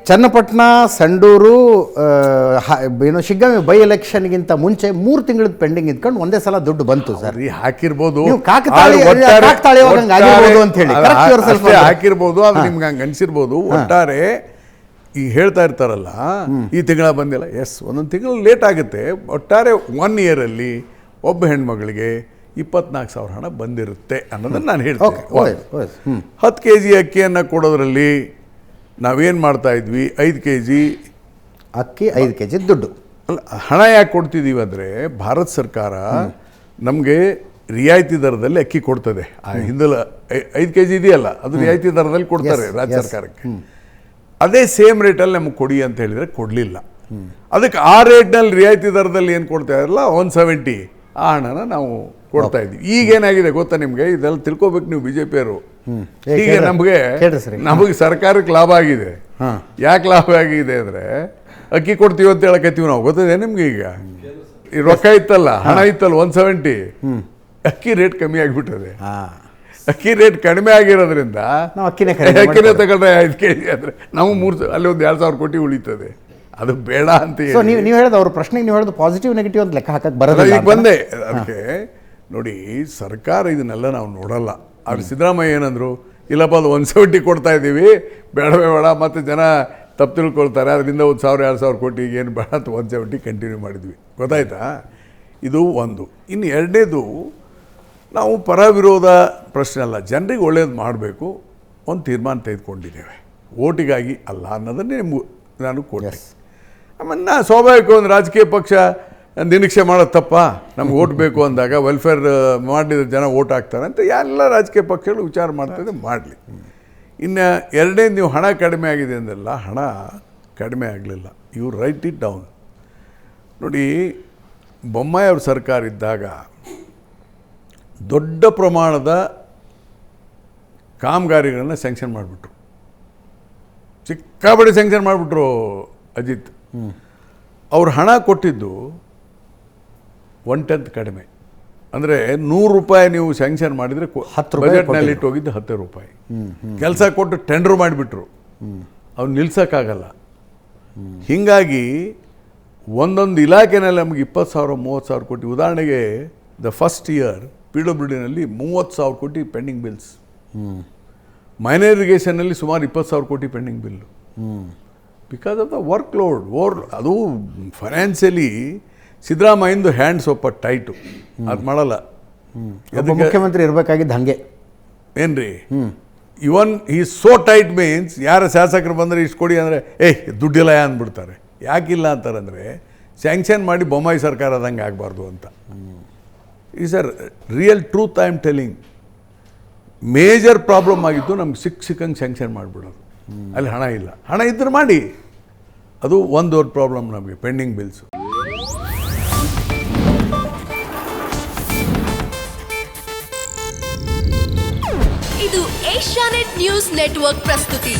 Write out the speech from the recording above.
ಚನ್ನಪಟ್ಟಣ, ಸಂಡೂರು, ಏನು ಶಿಗ್ಗಾಂವಿ ಬೈ ಎಲೆಕ್ಷನ್ಗಿಂತ ಮುಂಚೆ 3 ತಿಂಗಳದ ಪೆಂಡಿಂಗ್ ಇದ್ಕೊಂಡು ಒಂದೇ ಸಲ ದುಡ್ಡು ಬಂತು ಸರ್. ಹಾಕಿರ್ಬೋದು, ಹಾಕಿರ್ಬೋದು, ಅದು ನಿಮ್ಗೆ ಹಂಗೆ ಅನ್ಸಿರ್ಬೋದು. ಒಟ್ಟಾರೆ ಈಗ ಹೇಳ್ತಾ ಇರ್ತಾರಲ್ಲ ಈ ತಿಂಗಳ ಬಂದಿಲ್ಲ, ಎಸ್ ಒಂದೊಂದು ತಿಂಗಳು ಲೇಟ್ ಆಗುತ್ತೆ. ಒಟ್ಟಾರೆ 1 ಇಯರಲ್ಲಿ ಒಬ್ಬ ಹೆಣ್ಮಗಳಿಗೆ 24,000 ಹಣ ಬಂದಿರುತ್ತೆ ಅನ್ನೋದನ್ನು ನಾನು ಹೇಳ್ತೀನಿ. 10 kg ಅಕ್ಕಿಯನ್ನು ಕೊಡೋದ್ರಲ್ಲಿ ನಾವೇನು ಮಾಡ್ತಾ ಇದ್ವಿ, 5 kg ಅಕ್ಕಿ, 5 kg ದುಡ್ಡು. ಅಲ್ಲ, ಹಣ ಯಾಕೆ ಕೊಡ್ತಿದ್ದೀವಿ ಅಂದರೆ ಭಾರತ ಸರ್ಕಾರ ನಮಗೆ ರಿಯಾಯಿತಿ ದರದಲ್ಲಿ ಅಕ್ಕಿ ಕೊಡ್ತದೆ. ಹಿಂದೆಲ್ಲ 5 kg ಇದೆಯಲ್ಲ, ಅದು ರಿಯಾಯಿತಿ ದರದಲ್ಲಿ ಕೊಡ್ತಾರೆ ರಾಜ್ಯ ಸರ್ಕಾರಕ್ಕೆ. ಅದೇ ಸೇಮ್ ರೇಟಲ್ಲಿ ನಮಗೆ ಕೊಡಿ ಅಂತ ಹೇಳಿದರೆ ಕೊಡಲಿಲ್ಲ. ಅದಕ್ಕೆ ಆ ರೇಟ್ನಲ್ಲಿ ರಿಯಾಯಿತಿ ದರದಲ್ಲಿ ಏನು ಕೊಡ್ತಾ ಇರಲ್ಲ 170, ಆ ಹಣನ ನಾವು ಕೊಡ್ತಾ ಇದ್ವಿ. ಈಗೇನಾಗಿದೆ ಗೊತ್ತಾ ನಿಮಗೆ, ಇದೆಲ್ಲ ತಿಳ್ಕೊಬೇಕು ನೀವು BJP-ಯವರು. ಈಗ ನಮಗೆ ಸರ್ಕಾರಕ್ಕೆ ಲಾಭ ಆಗಿದೆ. ಯಾಕೆ ಲಾಭ ಆಗಿದೆ ಅಂದರೆ ಅಕ್ಕಿ ಕೊಡ್ತೀವಿ ಅಂತ ಹೇಳಕತ್ತೀವಿ ನಾವು, ಗೊತ್ತಿದೆ ನಿಮ್ಗೆ. ಈಗ ಈ ರೊಕ್ಕ ಇತ್ತಲ್ಲ, ಹಣ ಇತ್ತಲ್ಲ 170, ಅಕ್ಕಿ ರೇಟ್ ಕಮ್ಮಿ ಆಗಿಬಿಟ್ಟದೆ. ಅಕ್ಕಿ ರೇಟ್ ಕಡಿಮೆ ಆಗಿರೋದ್ರಿಂದ ಅಕ್ಕಿನೇ ತಗೊಂಡ್ರೆ 5 kg ಅಂದರೆ ನಾವು ಅಲ್ಲಿ ಒಂದು 2,000 ಕೋಟಿ ಉಳಿತದೆ. ಅದು ಬೇಡ ಅಂತ ನೀವು ಹೇಳಿದ ಅವ್ರ ಪ್ರಶ್ನೆಗೆ ನೀವು ಹೇಳಿದ ಪಾಸಿಟಿವ್ ನೆಗೆಟಿವ್ ಅಂತ ಲೆಕ್ಕ ಹಾಕಕ್ಕೆ ಬರೋದು. ಈಗ ಬಂದೆ ಅದಕ್ಕೆ ನೋಡಿ, ಸರ್ಕಾರ ಇದನ್ನೆಲ್ಲ ನಾವು ನೋಡಲ್ಲ. ಅವ್ರು ಸಿದ್ದರಾಮಯ್ಯ ಏನಂದ್ರು, ಇಲ್ಲಪ್ಪ ಅದು 170 ಕೊಡ್ತಾ ಇದ್ದೀವಿ, ಬೇಡವೇ ಬೇಡ, ಮತ್ತು ಜನ ತಪ್ಪು ತಿಳ್ಕೊಳ್ತಾರೆ, ಅದರಿಂದ 1,000-2,000 ಕೋಟಿಗೆ ಏನು ಬೇಡ ಅಂತ 170 ಕಂಟಿನ್ಯೂ ಮಾಡಿದ್ವಿ. ಗೊತ್ತಾಯ್ತಾ? ಇದು ಒಂದು. ಇನ್ನು ಎರಡನೇದು, ನಾವು ಪರ ವಿರೋಧ ಪ್ರಶ್ನೆ ಅಲ್ಲ, ಜನರಿಗೆ ಒಳ್ಳೇದು ಮಾಡಬೇಕು, ಒಂದು ತೀರ್ಮಾನ ತೆಗೆದುಕೊಂಡಿದ್ದೇವೆ. ಓಟಿಗಾಗಿ ಅಲ್ಲ ಅನ್ನೋದನ್ನೇ ನಾನು ಕೊಟ್ಟೆ. ಆಮೇಲೆ ಸ್ವಾಭಾವಿಕ ಒಂದು ರಾಜಕೀಯ ಪಕ್ಷ ನಿರೀಕ್ಷೆ ಮಾಡೋದು ತಪ್ಪ, ನಮ್ಗೆ ಓಟ್ ಬೇಕು ಅಂದಾಗ ವೆಲ್ಫೇರ್ ಮಾಡಿದ ಜನ ಓಟ್ ಹಾಕ್ತಾರೆ ಅಂತ ಎಲ್ಲ ರಾಜಕೀಯ ಪಕ್ಷಗಳು ವಿಚಾರ ಮಾಡ್ತಾಯಿದೆ, ಮಾಡಲಿ. ಇನ್ನು ಎರಡನೇ, ನೀವು ಹಣ ಕಡಿಮೆ ಆಗಿದೆ ಅಂದೆಲ್ಲ, ಹಣ ಕಡಿಮೆ ಆಗಲಿಲ್ಲ. You write it down. ನೋಡಿ, ಬೊಮ್ಮಾಯಿ ಅವ್ರ ಸರ್ಕಾರ ಇದ್ದಾಗ ದೊಡ್ಡ ಪ್ರಮಾಣದ ಕಾಮಗಾರಿಗಳನ್ನು ಸ್ಯಾಂಕ್ಷನ್ ಮಾಡಿಬಿಟ್ರು, ಸಿಕ್ಕಾಪಟ್ಟೆ ಸ್ಯಾಂಕ್ಷನ್ ಮಾಡಿಬಿಟ್ರು ಅಜಿತ್. ಅವ್ರು ಹಣ ಕೊಟ್ಟಿದ್ದು 1/10 ಕಡಿಮೆ. ಅಂದರೆ 100 ರೂಪಾಯಿ ನೀವು ಸ್ಯಾಂಕ್ಷನ್ ಮಾಡಿದರೆ ಬಜೆಟ್ನಲ್ಲಿ ಇಟ್ಟು ಹೋಗಿದ್ದು 10 ರೂಪಾಯಿ. ಕೆಲಸ ಕೊಟ್ಟು ಟೆಂಡರ್ ಮಾಡಿಬಿಟ್ರು, ಅವ್ನು ನಿಲ್ಸೋಕ್ಕಾಗಲ್ಲ. ಹೀಗಾಗಿ ಒಂದೊಂದು ಇಲಾಖೆನಲ್ಲಿ ನಮಗೆ 20,000-30,000 ಕೋಟಿ. ಉದಾಹರಣೆಗೆ ದ ಫಸ್ಟ್ ಇಯರ್ PWD-ನಲ್ಲಿ 30,000 ಕೋಟಿ ಪೆಂಡಿಂಗ್ ಬಿಲ್ಸ್. ಮೈನರ್ ಇರಿಗೇಷನ್ನಲ್ಲಿ ಸುಮಾರು 20,000 ಕೋಟಿ pending bill. Because of the work load. ಅದು ಫೈನಾನ್ಷಿಯಲಿ ಸಿದ್ದರಾಮಯ್ಯಂದು ಹ್ಯಾಂಡ್ ಸ್ವಲ್ಪ ಟೈಟು, ಅದು ಮಾಡಲ್ಲ. ಮುಖ್ಯಮಂತ್ರಿ ಇರಬೇಕಾಗಿದ್ದು ಹಾಗೆ ಏನ್ರಿ. ಇವನ್ ಈ ಸೋ ಟೈಟ್ ಮೀನ್ಸ್, ಯಾರ ಶಾಸಕರು ಬಂದರೆ ಇಷ್ಟು ಕೊಡಿ ಅಂದರೆ ದುಡ್ಡಿಲ್ಲ ಅಂದ್ಬಿಡ್ತಾರೆ. ಯಾಕಿಲ್ಲ ಅಂತಾರಂದರೆ ಸ್ಯಾಂಕ್ಷನ್ ಮಾಡಿ ಬೊಮ್ಮಾಯಿ ಸರ್ಕಾರ ಅದಂಗೆ ಆಗಬಾರ್ದು ಅಂತ. Is a real truth I am telling. Major problem ಆಗಿತ್ತು ನಮ್ಗೆ ಸಿಕ್ಕಂಗೆ ಸ್ಯಾಂಕ್ಷನ್ ಮಾಡಿಬಿಡೋದು. ಅಲ್ಲಿ ಹಣ ಇಲ್ಲ, ಹಣ ಇದ್ರೆ ಮಾಡಿ. ಅದು ಒಂದು ದೊಡ್ಡ ಪ್ರಾಬ್ಲಮ್ ನಮಗೆ, ಪೆಂಡಿಂಗ್ ಬಿಲ್ಸು. ಇದು ಏಷ್ಯಾನೆಟ್ ನ್ಯೂಸ್ ನೆಟ್ವರ್ಕ್ ಪ್ರಸ್ತುತಿ.